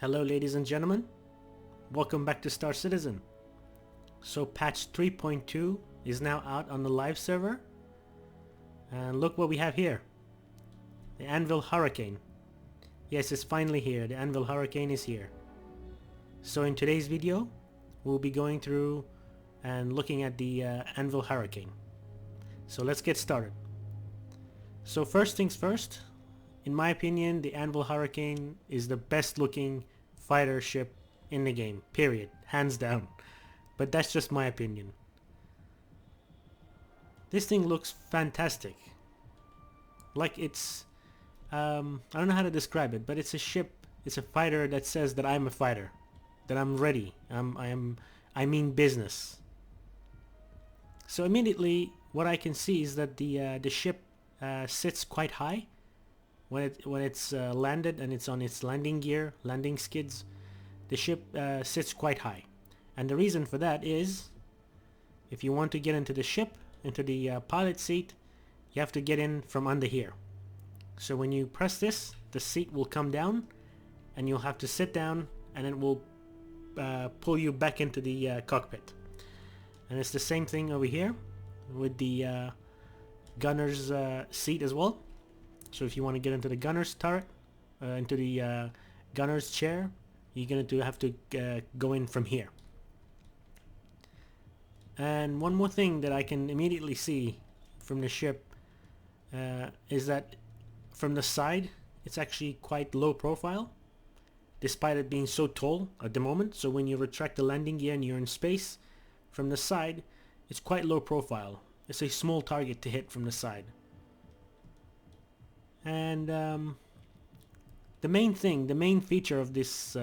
Hello ladies and gentlemen, welcome back to Star Citizen. So patch 3.2 is now out on the live server, and look what we have here. The Anvil Hurricane. Yes, it's finally here. The Anvil Hurricane is here. So in today's video we'll be going through and looking at the Anvil Hurricane. So let's get started. So first things first, in my opinion, the Anvil Hurricane is the best looking fighter ship in the game, period, hands down. But that's just my opinion. This thing looks fantastic. Like it's, I don't know how to describe it, but it's a ship, it's a fighter that says that I'm a fighter, that I'm ready, I mean business. So immediately what I can see is that the ship sits quite high when it's landed and it's on its landing gear, landing skids. The ship sits quite high, and the reason for that is if you want to get into the ship, into the pilot seat, you have to get in from under here. So when you press this, the seat will come down and you'll have to sit down, and it will pull you back into the cockpit. And it's the same thing over here with the gunner's seat as well. So if you want to get into the gunner's turret, into the gunner's chair, you're going to have to go in from here. And one more thing that I can immediately see from the ship is that from the side it's actually quite low profile, despite it being so tall at the moment. So when you retract the landing gear and you're in space, from the side it's quite low profile. It's a small target to hit from the side. And the main feature of this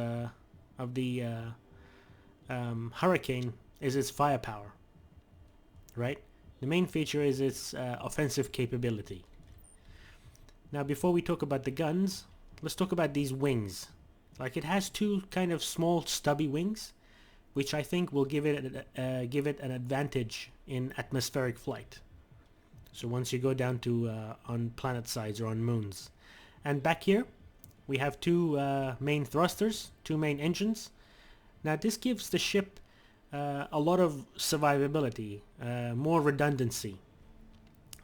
Hurricane is its firepower, right? The main feature is its offensive capability. Now before we talk about the guns, let's talk about these wings. Like, it has two kind of small stubby wings, which I think will give it an advantage in atmospheric flight. So once you go down to on planet sides or on moons. And back here we have two main thrusters, two main engines. Now this gives the ship a lot of survivability, more redundancy.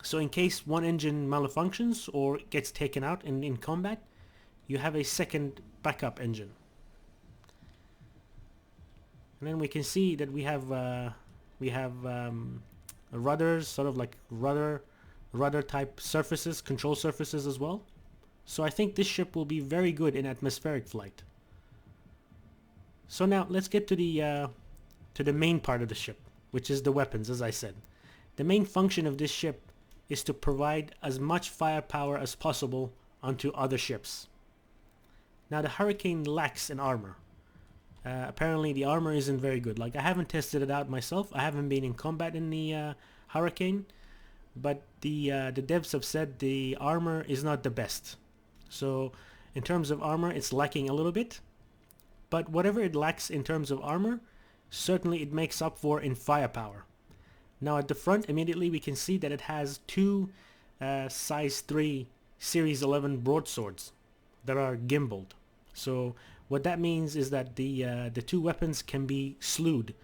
So in case one engine malfunctions or gets taken out in combat, you have a second backup engine. And then we can see that we have rudders, sort of like rudder type surfaces, control surfaces as well. So I think this ship will be very good in atmospheric flight. So now let's get to the main part of the ship, which is the weapons. As I said, the main function of this ship is to provide as much firepower as possible onto other ships. Now the Hurricane lacks in armor. Apparently the armor isn't very good. Like, I haven't tested it out myself. I haven't been in combat in the Hurricane, but the devs have said the armor is not the best. So in terms of armor, it's lacking a little bit. But whatever it lacks in terms of armor, certainly it makes up for in firepower. Now at the front, immediately we can see that it has two size 3 Series 11 broadswords that are gimbaled. So what that means is that the two weapons can be slewed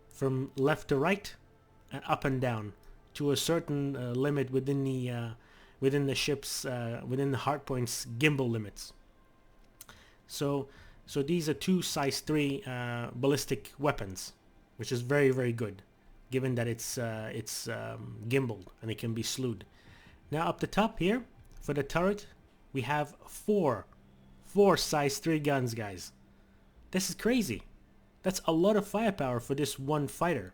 from left to right and up and down to a certain limit within the ship's within the hardpoint's gimbal limits. So these are two size 3 ballistic weapons, which is very, very good, given that it's gimbaled and it can be slewed. Now up the top here for the turret, we have four size 3 guns, guys. This is crazy. That's a lot of firepower for this one fighter.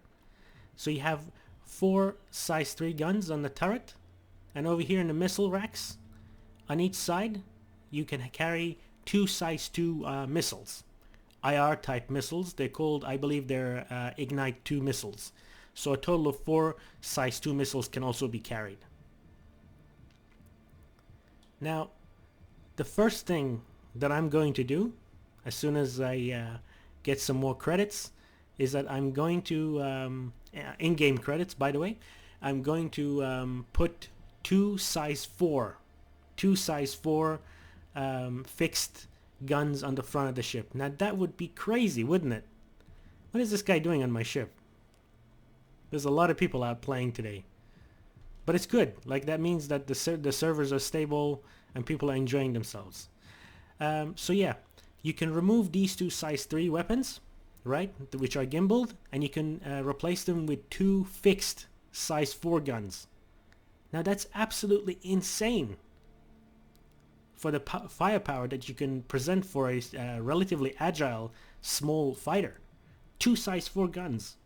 So you have 4 size 3 guns on the turret, and over here in the missile racks on each side you can carry 2 size 2 missiles, IR type missiles. They're called, I believe they're Ignite 2 missiles. So a total of 4 size 2 missiles can also be carried. Now the first thing that I'm going to do as soon as I get some more credits is that I'm going to in-game credits, by the way, I'm going to put two size 4 fixed guns on the front of the ship. Now that would be crazy, wouldn't it? What is this guy doing on my ship? There's a lot of people out playing today. But it's good. Like, that means that the servers are stable and people are enjoying themselves. So yeah, you can remove these two size 3 weapons, right, which are gimbaled, and you can replace them with 2 fixed size 4 guns. Now that's absolutely insane for the firepower that you can present for a relatively agile small fighter. 2 size 4 guns.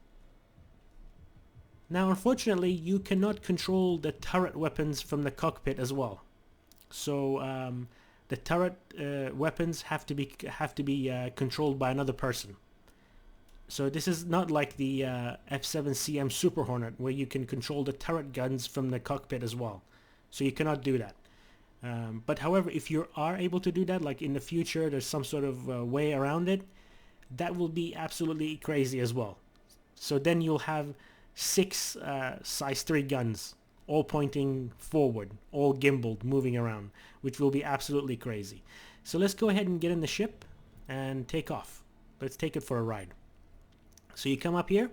Now unfortunately you cannot control the turret weapons from the cockpit as well. So the turret weapons have to be controlled by another person. So this is not like the F7CM Super Hornet where you can control the turret guns from the cockpit as well. So you cannot do that. But however, if you are able to do that, like in the future there's some sort of way around it, that will be absolutely crazy as well. So then you'll have 6 size 3 guns, all pointing forward, all gimbaled, moving around, which will be absolutely crazy. So let's go ahead and get in the ship and take off. Let's take it for a ride. So you come up here,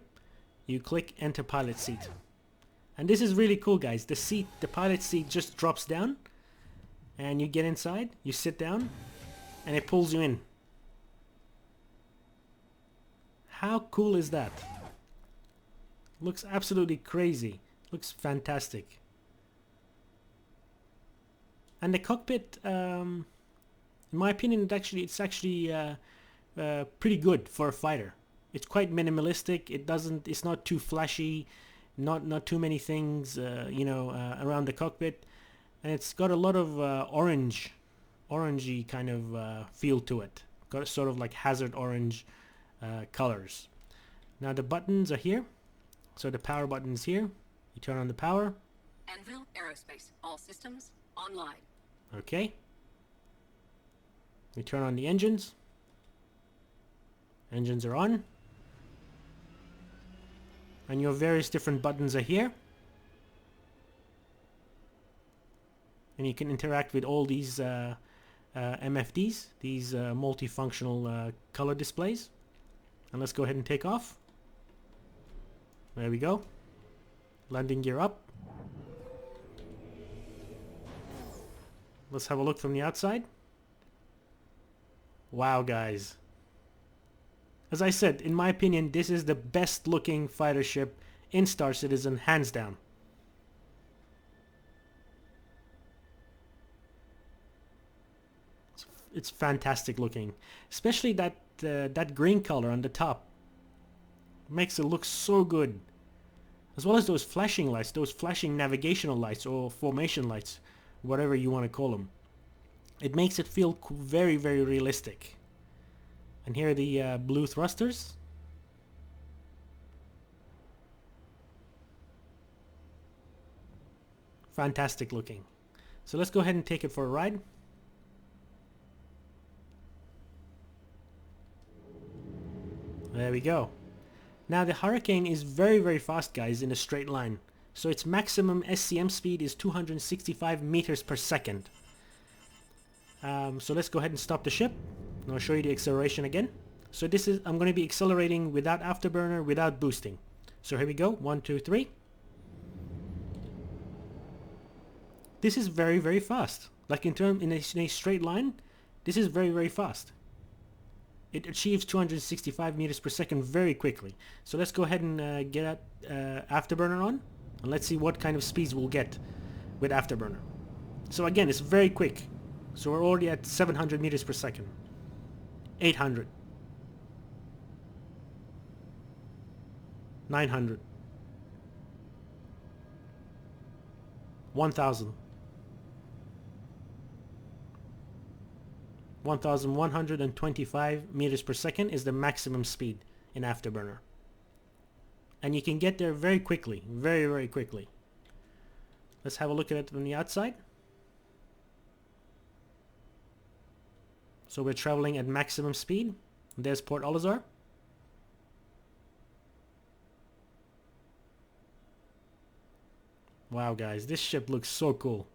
you click enter pilot seat. And this is really cool, guys. The pilot seat just drops down and you get inside, you sit down, and it pulls you in. How cool is that? Looks absolutely crazy. Looks fantastic. And the cockpit, in my opinion, it's actually pretty good for a fighter. It's quite minimalistic. It's not too flashy, not too many things, around the cockpit, and it's got a lot of orangey kind of feel to it. Got a sort of like hazard orange colors. Now the buttons are here. So the power button is here. You turn on the power. Anvil Aerospace, all systems online. Okay. We turn on the engines. Engines are on. And your various different buttons are here. And you can interact with all these MFDs, these multifunctional color displays. And let's go ahead and take off. There we go. Landing gear up. Let's have a look from the outside. Wow, guys. As I said, in my opinion, this is the best looking fighter ship in Star Citizen, hands down. It's fantastic looking. Especially that green color on the top. Makes it look so good. As well as those flashing lights, those flashing navigational lights or formation lights, whatever you want to call them. It makes it feel very, very realistic. And here are the blue thrusters. Fantastic looking. So let's go ahead and take it for a ride. There we go. Now the Hurricane is very, very fast, guys, in a straight line. So its maximum SCM speed is 265 meters per second. So let's go ahead and stop the ship. And I'll show you the acceleration again. So I'm going to be accelerating without afterburner, without boosting. So here we go. 1, 2, 3. This is very, very fast. Like in a straight line, this is very, very fast. It achieves 265 meters per second very quickly. So let's go ahead and get afterburner on. And let's see what kind of speeds we'll get with afterburner. So again, it's very quick. So we're already at 700 meters per second. 800. 900. 1000. 1125 meters per second is the maximum speed in afterburner. And you can get there very quickly, very, very quickly. Let's have a look at it from the outside. So we're traveling at maximum speed. There's Port Olisar. Wow, guys, this ship looks so cool.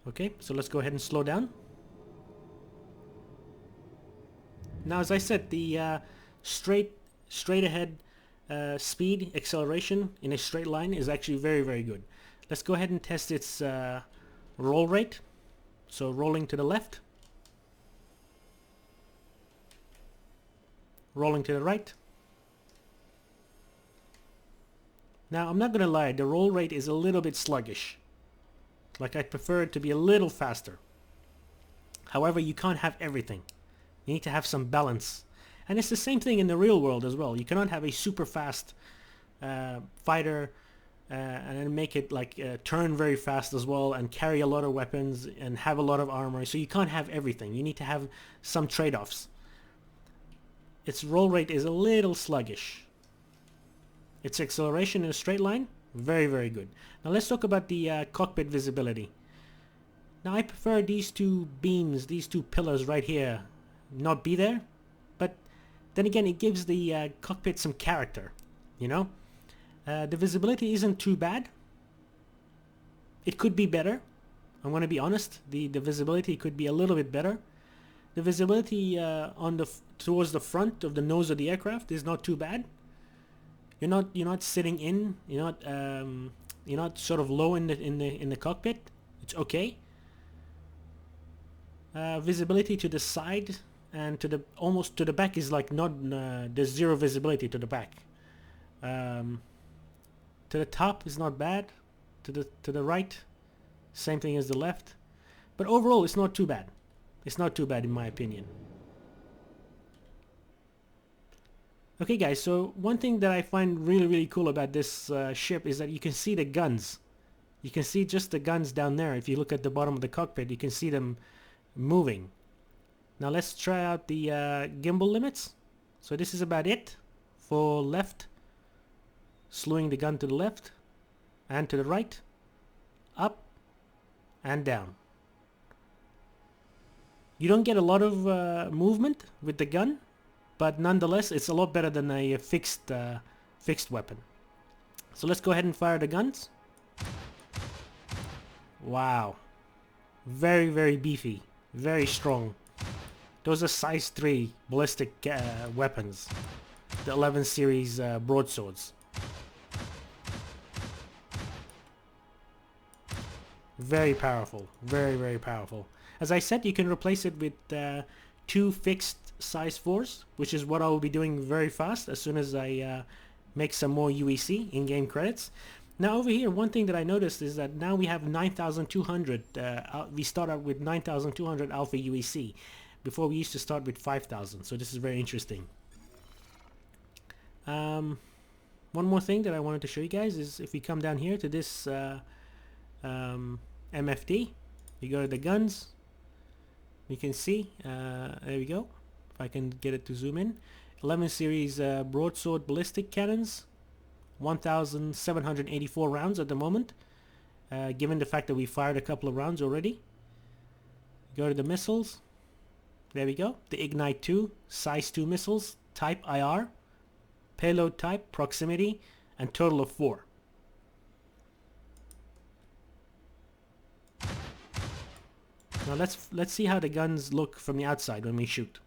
Okay, so let's go ahead and slow down. Now, as I said, the straight ahead speed acceleration in a straight line is actually very, very good. Let's go ahead and test its roll rate. So rolling to the left, rolling to the right. Now, I'm not gonna lie, the roll rate is a little bit sluggish. Like, I'd prefer it to be a little faster. However, you can't have everything. You need to have some balance. And it's the same thing in the real world as well. You cannot have a super fast fighter and then make it like turn very fast as well and carry a lot of weapons and have a lot of armor. So you can't have everything. You need to have some trade-offs. Its roll rate is a little sluggish. Its acceleration in a straight line, very, very good. Now let's talk about the cockpit visibility. Now I prefer these two beams, these two pillars right here, not be there. But then again, it gives the cockpit some character, you know? The visibility isn't too bad. It could be better. I'm going to be honest. The visibility could be a little bit better. The visibility towards the front of the nose of the aircraft is not too bad. You're not sitting in. You're not sort of low in the cockpit. It's okay. Visibility to the side and to the almost to the back is like not there's zero visibility to the back. To the top is not bad. To the right, same thing as the left. But overall, it's not too bad. It's not too bad in my opinion. Okay guys, so one thing that I find really, really cool about this ship is that you can see the guns. You can see just the guns down there. If you look at the bottom of the cockpit, you can see them moving. Now let's try out the gimbal limits. So this is about it for left. Slewing the gun to the left and to the right, up and down. You don't get a lot of movement with the gun, but nonetheless it's a lot better than a fixed weapon. So let's go ahead and fire the guns. Wow, very, very beefy, very strong. Those are size 3 ballistic weapons, the 11 series broadswords. Very powerful, very, very powerful. As I said, you can replace it with 2 fixed size 4s, which is what I will be doing very fast as soon as I make some more UEC in-game credits. Now over here, one thing that I noticed is that now we have 9,200. We start out with 9,200 alpha UEC. Before we used to start with 5,000, so this is very interesting. One more thing that I wanted to show you guys is if we come down here to this MFD, you go to the guns, you can see, there we go, if I can get it to zoom in, 11 series broadsword ballistic cannons, 1,784 rounds at the moment, given the fact that we fired a couple of rounds already. Go to the missiles, there we go, the Ignite 2, size 2 missiles, type IR, payload type, proximity, and total of 4. Now let's see how the guns look from the outside when we shoot.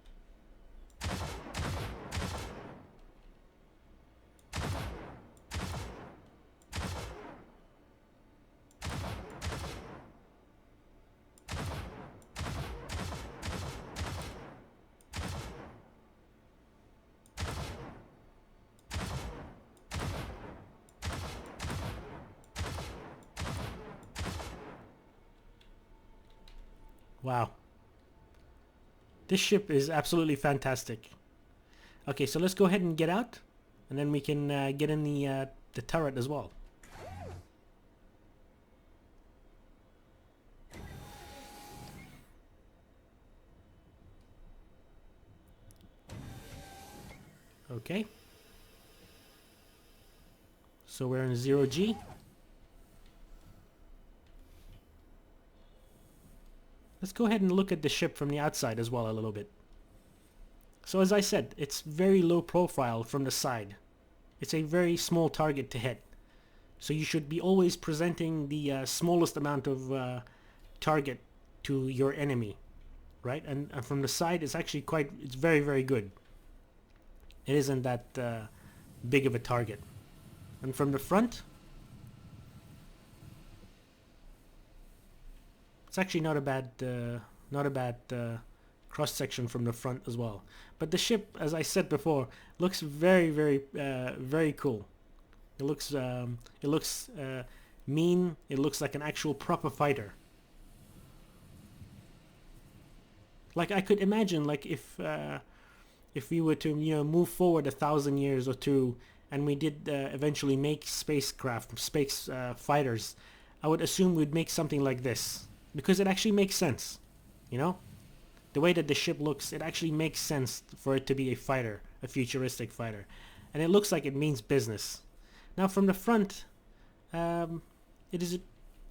Wow. This ship is absolutely fantastic. Okay, so let's go ahead and get out, and then we can get in the turret as well. Okay. So we're in 0G. Let's go ahead and look at the ship from the outside as well a little bit. So as I said, it's very low profile from the side. It's a very small target to hit. So you should be always presenting the smallest amount of target to your enemy, right? And from the side, it's actually it's very, very good. It isn't that big of a target. And from the front, it's actually not a bad cross section from the front as well. But the ship, as I said before, looks very, very, very cool. It looks mean. It looks like an actual proper fighter. Like I could imagine, like if we were to move forward 1,000 years or two, and we did eventually make spacecraft, space fighters, I would assume we'd make something like this, because it actually makes sense, you know. The way that the ship looks, it actually makes sense for it to be a fighter, a futuristic fighter, and it looks like it means business. Now from the front, it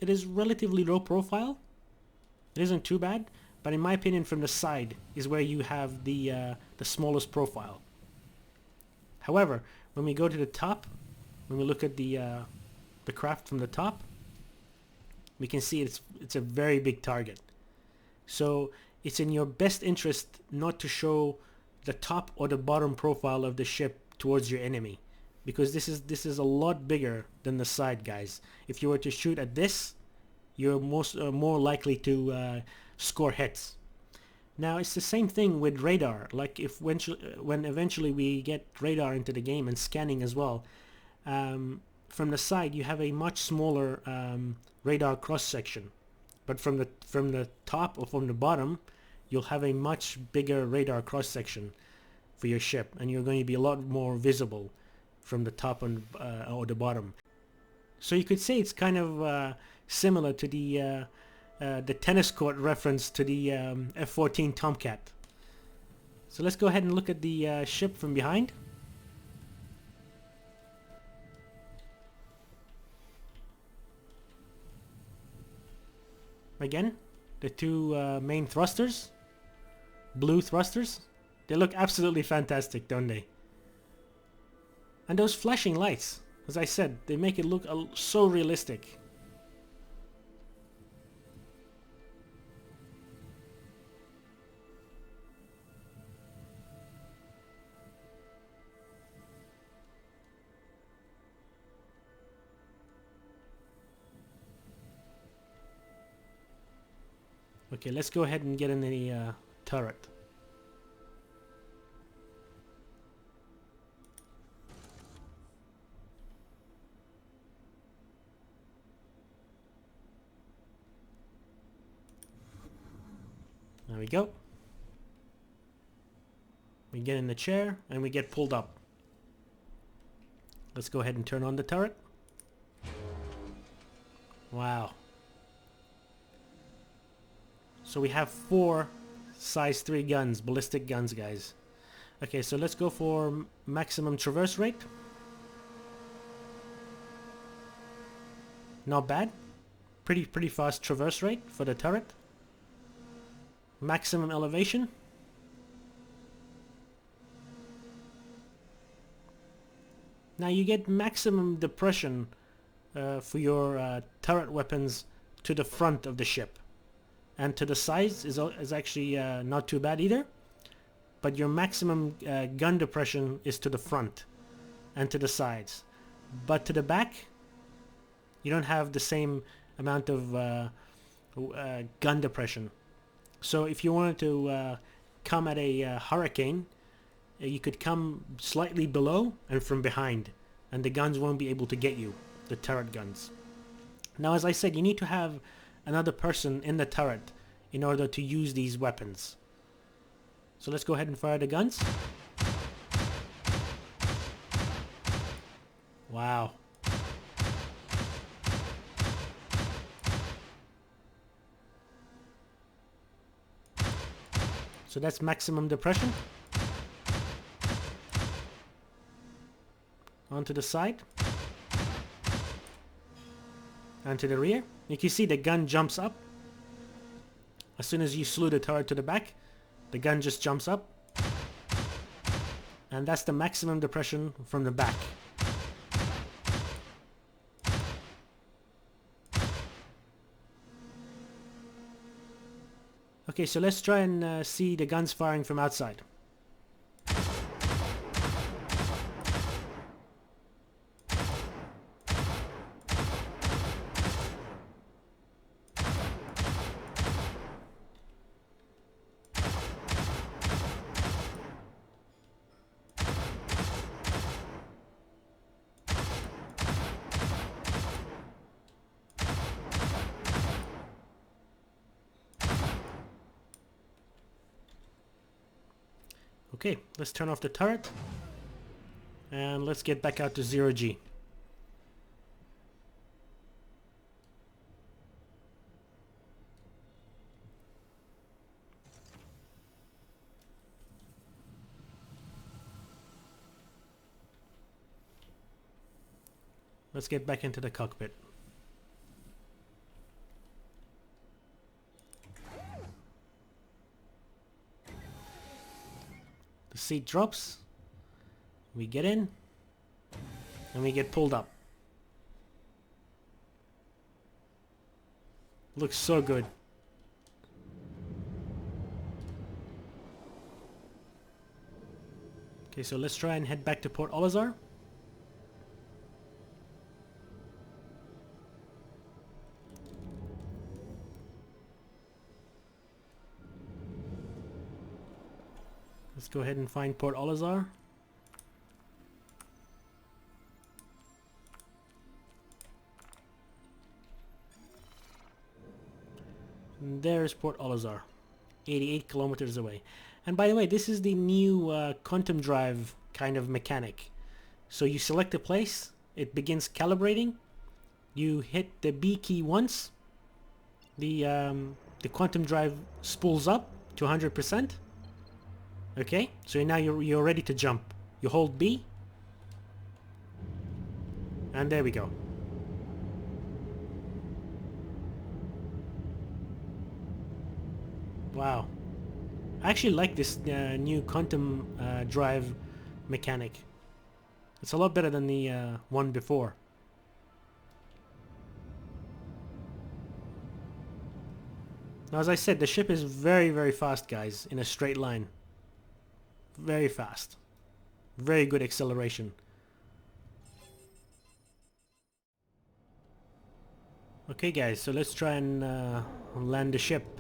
is relatively low profile. It isn't too bad, but in my opinion, from the side is where you have the smallest profile. However, when we go to the top, when we look at the craft from the top, we can see it's a very big target. So it's in your best interest not to show the top or the bottom profile of the ship towards your enemy, because this is a lot bigger than the side, guys. If you were to shoot at this, you're more likely to score hits. Now it's the same thing with radar. Like when eventually we get radar into the game and scanning as well, from the side you have a much smaller radar cross section, but from the top or from the bottom you'll have a much bigger radar cross section for your ship, and you're going to be a lot more visible from the top and or the bottom. So you could say it's kind of similar to the tennis court reference to the F-14 Tomcat. So let's go ahead and look at the ship from behind. Again, the two main thrusters, blue thrusters, they look absolutely fantastic, don't they? And those flashing lights, as I said, they make it look so realistic. Okay, let's go ahead and get in the turret. There we go. We get in the chair and we get pulled up. Let's go ahead and turn on the turret. Wow. So we have 4 size 3 guns, ballistic guns, guys. Okay, so let's go for maximum traverse rate. Not bad. Pretty fast traverse rate for the turret. Maximum elevation. Now you get maximum depression for your turret weapons to the front of the ship. And to the sides is actually not too bad either. But your maximum gun depression is to the front and to the sides. But to the back, you don't have the same amount of gun depression. So if you wanted to come at a Hurricane, you could come slightly below and from behind, and the guns won't be able to get you, the turret guns. Now, as I said, you need to have another person in the turret in order to use these weapons. So let's go ahead and fire the guns. Wow. So that's maximum depression. Onto the side. And to the rear. You can see the gun jumps up. As soon as you slew the turret to the back, the gun just jumps up. And that's the maximum depression from the back. Okay, so let's try and see the guns firing from outside. Okay, let's turn off the turret. And let's get back out to 0G. Let's get back into the cockpit. The seat drops. We get in. And we get pulled up. Looks so good. Okay, so let's try and head back to Port Olisar. Let's go ahead and find Port Olisar. And there's Port Olisar, 88 kilometers away. And by the way, this is the new quantum drive kind of mechanic. So you select a place, it begins calibrating. You hit the B key once, the quantum drive spools up to 100%. Okay, so now you're ready to jump. You hold B, and there we go. Wow, I actually like this new quantum drive mechanic. It's a lot better than the one before. Now, as I said, the ship is very, very fast, guys, in a straight line. Very fast. Very good acceleration. Okay, guys, so let's try and land the ship.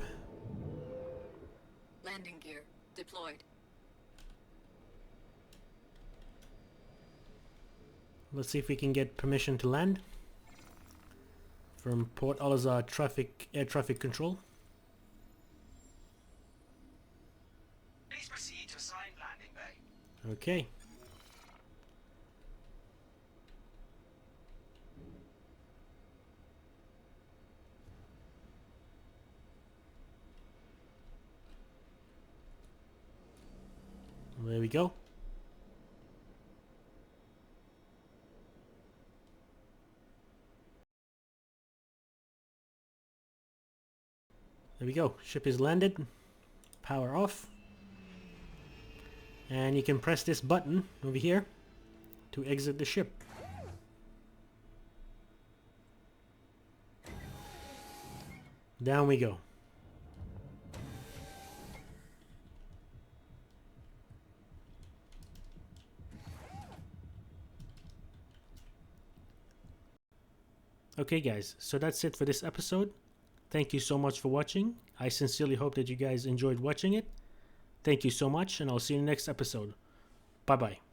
Landing gear deployed. Let's see if we can get permission to land from Port Olisar air traffic control. Please proceed to assigned landing bay. Okay. There we go. There we go. Ship is landed. Power off. And you can press this button over here to exit the ship. Down we go. Okay guys, so that's it for this episode. Thank you so much for watching. I sincerely hope that you guys enjoyed watching it. Thank you so much, and I'll see you in the next episode. Bye bye.